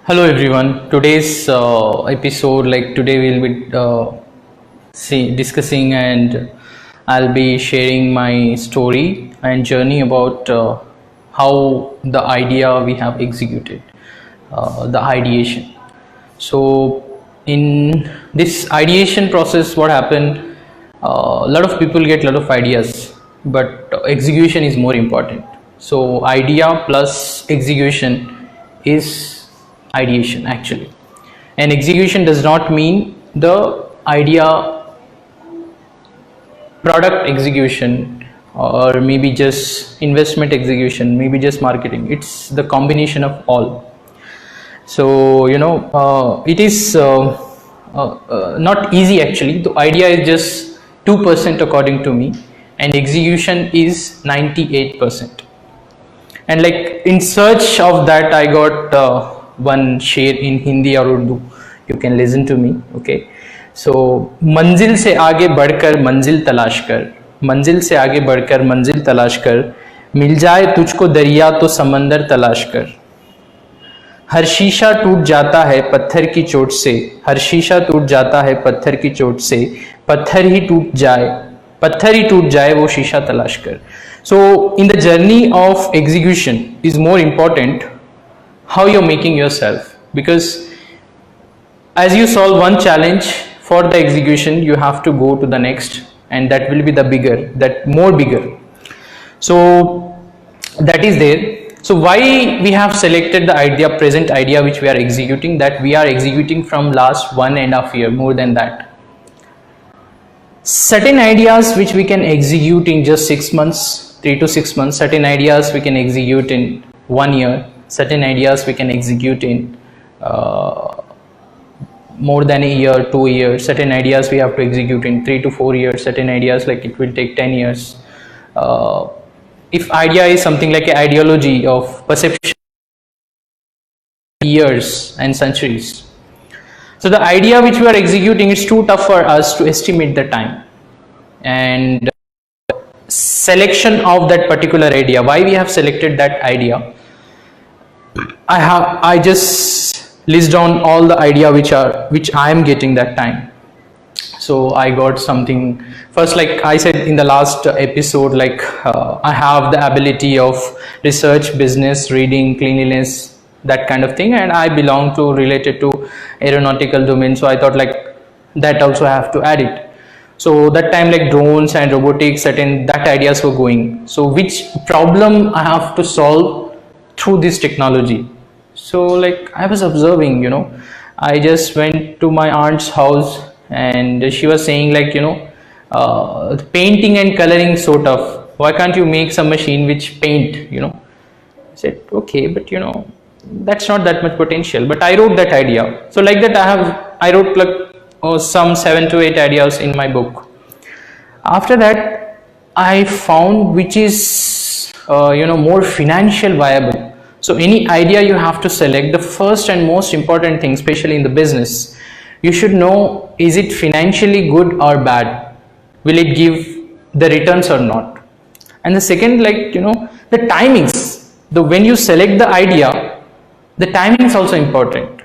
Hello everyone. Today's episode, today we'll be discussing and I'll be sharing my story and journey about how the idea we have executed, the ideation. So in this ideation process, what happened? A lot of people get a lot of ideas, but execution is more important. So idea plus execution is ideation actually, and execution does not mean the idea product execution or maybe just investment execution, maybe just marketing. It's the combination of all. So it is not easy actually. The idea is just 2% according to me, and execution is 98%. And in search of that, I got one शेर in Hindi or Urdu. You can listen to me. Okay. So मंजिल से आगे बढ़कर मंजिल तलाश कर, मंजिल से आगे बढ़कर मंजिल तलाश कर, मिल जाए तुझको दरिया तो समंदर तलाश कर. हर शीशा टूट जाता है पत्थर की चोट से, हर शीशा टूट जाता है पत्थर की चोट से, पत्थर ही टूट जाए वो शीशा तलाश कर. So in the journey of execution is more important how you're making yourself, because as you solve one challenge for the execution, you have to go to the next, and that will be the more bigger. So that is there. So why we have selected the present idea which we are executing, that we are executing from last 1.5 years, more than that. Certain ideas which we can execute in just 6 months, 3 to 6 months, certain ideas we can execute in 1 year, certain ideas we can execute in more than a year, 2 years, certain ideas we have to execute in 3 to 4 years, certain ideas it will take 10 years. If idea is something like an ideology of perception, years and centuries. So the idea which we are executing is too tough for us to estimate the time and selection of that particular idea. Why we have selected that idea? I just list down all the idea which I am getting that time. So I got something first, like I said in the last episode, I have the ability of research, business, reading, cleanliness, that kind of thing, and I belong to related to aeronautical domain. So I thought that also I have to add it. So that time drones and robotics, certain that ideas were going. So which problem I have to solve through this technology? So I was observing, I just went to my aunt's house and she was saying painting and coloring so tough, why can't you make some machine which paint? I said okay, but that's not that much potential. But I wrote that idea. So I wrote some 7 to 8 ideas in my book. After that I found which is more financial viable. So any idea you have to select, the first and most important thing, especially in the business, you should know, is it financially good or bad? Will it give the returns or not? And the second, the timings. When you select the idea, the timing is also important.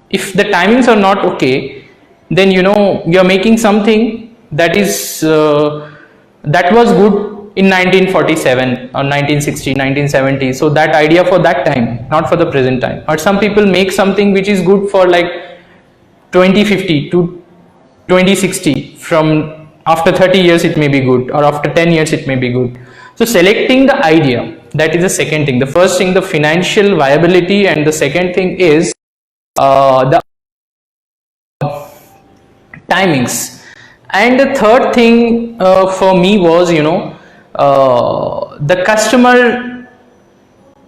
If the timings are not okay, then you're making something that is that was good in 1947 or 1960, 1970. So that idea for that time, not for the present time. Or some people make something which is good for 2050 to 2060. From after 30 years it may be good, or after 10 years it may be good. So selecting the idea, that is the second thing. The first thing, the financial viability, and the second thing is the timings. And the third thing for me was the customer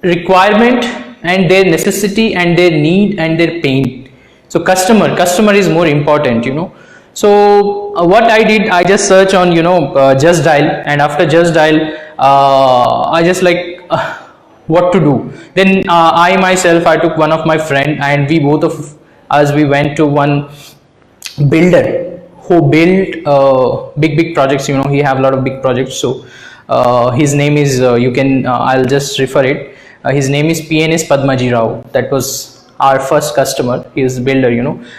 requirement and their necessity and their need and their pain. So customer is more important. So what I did, I just search on Just Dial, and after Just Dial I just what to do. Then I myself, I took one of my friend, and we both of us, we went to one builder who built big projects. He have a lot of big projects. So his name is I'll just refer it. His name is PNS Padmaji Rao. That was our first customer. He is a builder,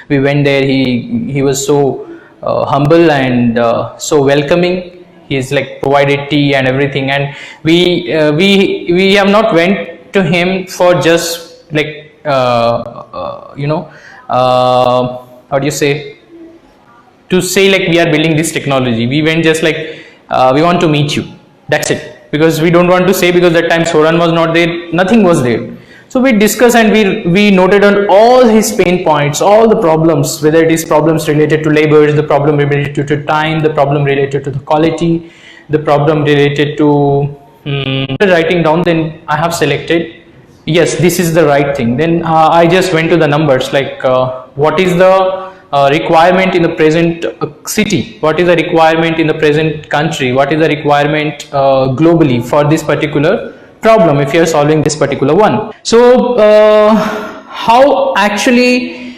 we went there. He was so humble and so welcoming. He's like provided tea and everything, and we have not went to him for just like how do you say, to say like we are building this technology. We went just like we want to meet you, that's it, because we don't want to say, because that time soaron was not there, nothing was there. So we discussed and we noted on all his pain points, all the problems, whether it is problems related to labor, the problem related to time, the problem related to the quality, the problem related to writing down. Then I have selected, yes, this is the right thing. Then I just went to the numbers, like what is the requirement in the present city, what is the requirement in the present country, what is the requirement globally for this particular problem if you are solving this particular one. So how actually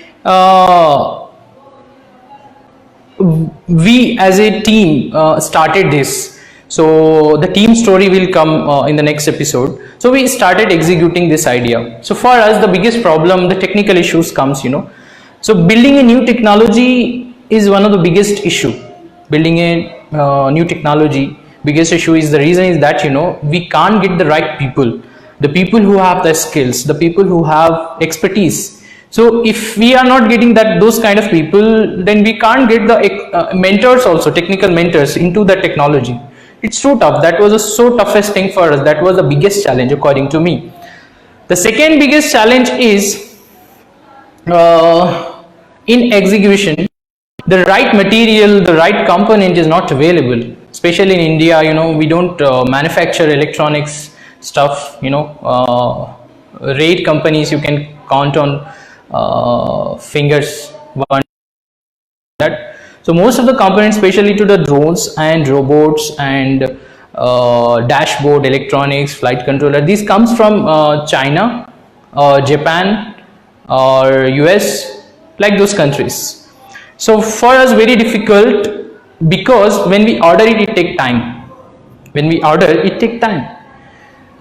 we as a team started this. So the team story will come in the next episode. So we started executing this idea. So for us, the biggest problem, the technical issues comes, so building a new technology is one of the biggest issue. Building a new technology, biggest issue is, the reason is that we can't get the right people, the people who have the skills, the people who have expertise. So if we are not getting those kind of people, then we can't get the mentors also, technical mentors into the technology. It's so tough. That was the so toughest thing for us. That was the biggest challenge according to me. The second biggest challenge is in execution, the right material, the right component is not available. Especially in India, we don't manufacture electronics stuff. Rate companies you can count on fingers one that. So most of the components, especially to the drones and robots and dashboard, electronics, flight controller, these comes from China, Japan, or US, like those countries. So for us, very difficult, because when we order it, it takes time. When we order, it takes time.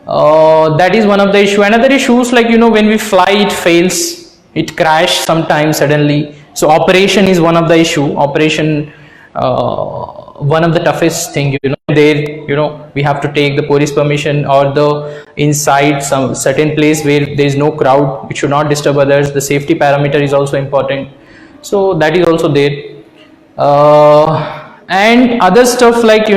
That is one of the issue. Another issue is like, when we fly, it fails, it crash sometimes suddenly. So operation is one of the issue. Operation, one of the toughest thing. There, we have to take the police permission, or the inside some certain place where there is no crowd. It should not disturb others. The safety parameter is also important. So that is also there. And other stuff like I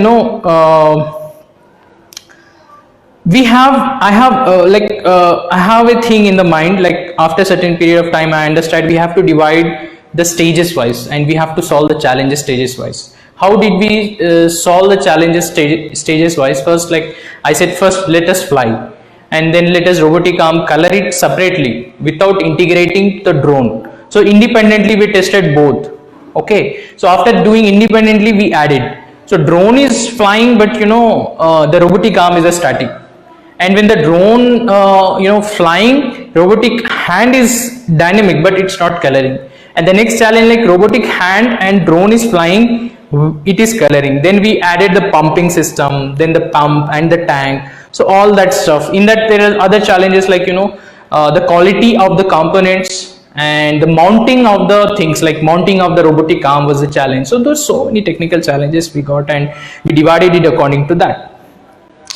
have a thing in the mind, like after a certain period of time I understand we have to divide the stages wise, and we have to solve the challenges stages wise. How did we solve the challenges stages wise? First, like I said, first let us fly, and then let us robotic arm color it separately without integrating the drone. So independently we tested both. Okay, so after doing independently we added. So drone is flying, but the robotic arm is a static. And when the drone flying, robotic hand is dynamic, but it's not coloring. And the next challenge, like robotic hand and drone is flying, it is coloring. Then we added the pumping system, then the pump and the tank. So all that stuff. In that there are other challenges like the quality of the components and the mounting of the things, like mounting of the robotic arm was a challenge. So there's so many technical challenges we got, and we divided it according to that.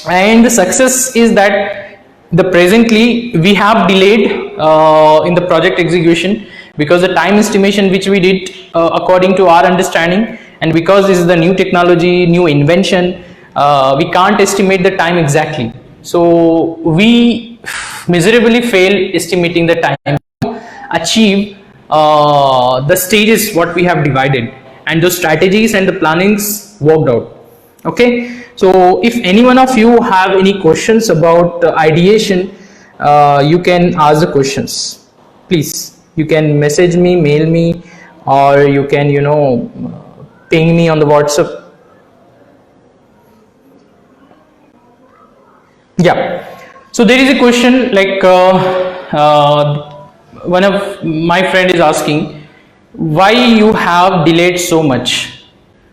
And the success is that presently we have delayed in the project execution, because the time estimation which we did according to our understanding, and because this is the new technology, new invention, we can't estimate the time exactly. So we miserably failed estimating the time to achieve the stages what we have divided, and those strategies and the plannings worked out. Okay, so if any one of you have any questions about ideation, you can ask the questions, please. You can message me, mail me, or you can ping me on the WhatsApp. Yeah, so there is a question like one of my friend is asking, why you have delayed so much?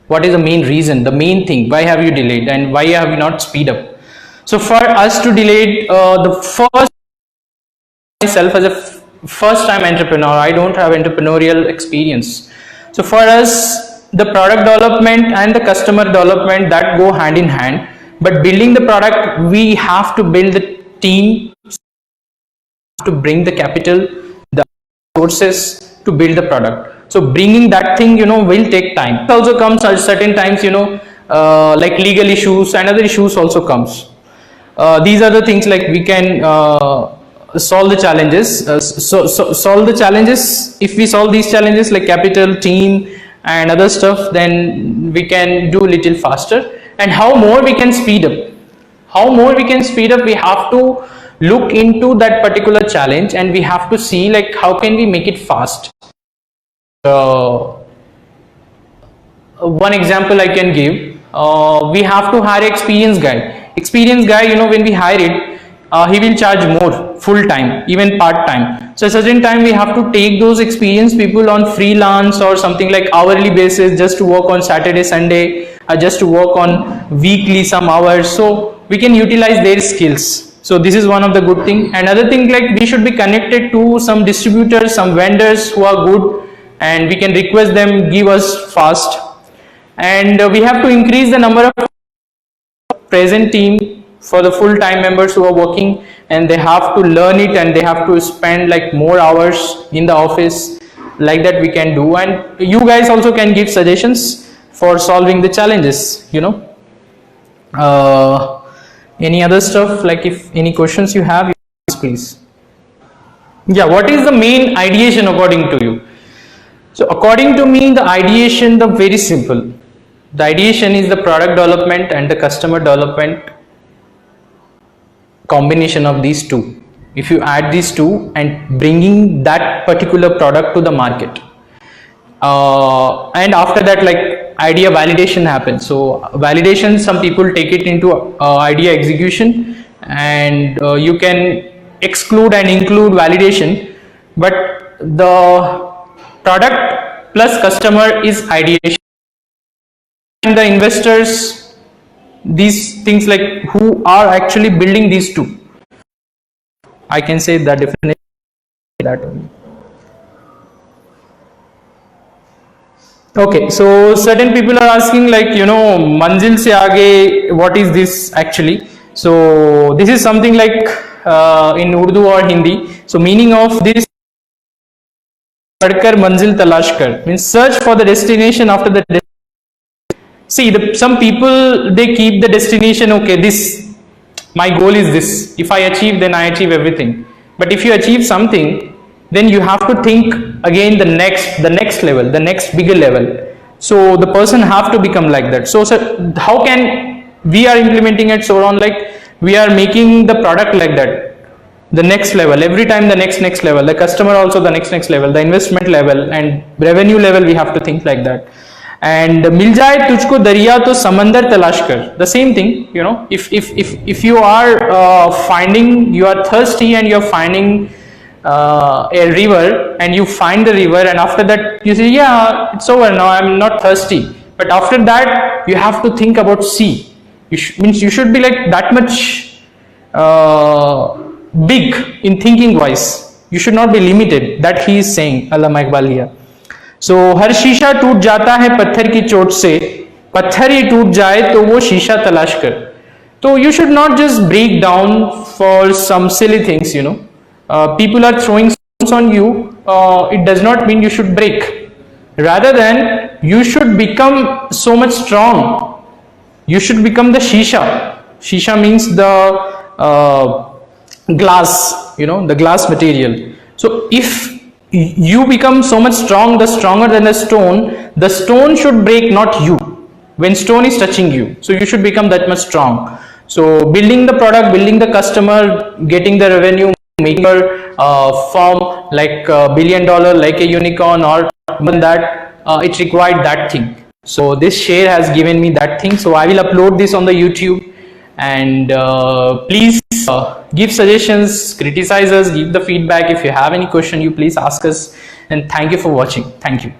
What is the main reason, the main thing, why have you delayed, and why have you not speed up? So for us to delay the first, myself as a first time entrepreneur, I don't have entrepreneurial experience. So for us, the product development and the customer development, that go hand in hand, but building the product, we have to build the team, to bring the capital, the sources to build the product. So bringing that thing, will take time. It also comes at certain times, like legal issues and other issues also comes. These are the things like we can solve the challenges. Solve the challenges. If we solve these challenges like capital, team and other stuff, then we can do little faster. And how more we can speed up. How more we can speed up, we have to look into that particular challenge and we have to see like how can we make it fast. One example I can give, we have to hire experienced guy. Experienced guy, when we hire it, he will charge more full time, even part time. So a certain time we have to take those experienced people on freelance or something like hourly basis, just to work on Saturday, Sunday, or just to work on weekly some hours, so we can utilize their skills. So this is one of the good thing. Another thing, like we should be connected to some distributors, some vendors who are good, and we can request them give us fast. And we have to increase the number of present team for the full-time members who are working, and they have to learn it and they have to spend like more hours in the office. Like that we can do, and you guys also can give suggestions for solving the challenges. Any other stuff, like if any questions you have, please. Yeah, what is the main ideation according to you? So according to me, the ideation, the very simple. The ideation is the product development and the customer development combination of these two. If you add these two and bringing that particular product to the market, and after that, like idea validation happens. So validation, some people take it into idea execution, and you can exclude and include validation, but the product plus customer is ideation. And the investors, these things like who are actually building these two, I can say that definitely that only. Okay, so certain people are asking like, manzil se aage, what is this actually? So this is something like in Urdu or Hindi. So meaning of this, padkar manzil talash kar, means search for the destination after the destination. See, some people, they keep the destination, okay, this, my goal is this. If I achieve, then I achieve everything. But if you achieve something, then you have to think again the next level, the next bigger level. So the person have to become like that. So how can we are implementing at Soaron, like we are making the product like that, the next level, every time the next level, the customer also the next level, the investment level and revenue level, we have to think like that. And mil jaye tujhko dariya to samandar talash kar, the same thing, if you are finding, you are thirsty and you are finding a river, and you find the river, and after that you say, yeah, it's over now, I'm not thirsty. But after that you have to think about sea. Means you should be like that much big in thinking wise. You should not be limited. That he is saying, Allama Iqbal here. So हर शीशा टूट जाता है पत्थर की चोट से, पत्थर ही टूट जाए तो वो शीशा तलाश कर. So you should not just break down for some silly things, people are throwing stones on you, it does not mean you should break. Rather than you should become so much strong. You should become the shisha. Shisha means the glass, the glass material. So if you become so much strong, the stronger than the stone should break, not you, when stone is touching you. So you should become that much strong. So building the product, building the customer, getting the revenue, making your firm like $1 billion, like a unicorn, or even that, it required that thing. So this share has given me that thing. So I will upload this on the YouTube, and please give suggestions, criticize us, give the feedback. If you have any question, you please ask us, and thank you for watching. Thank you.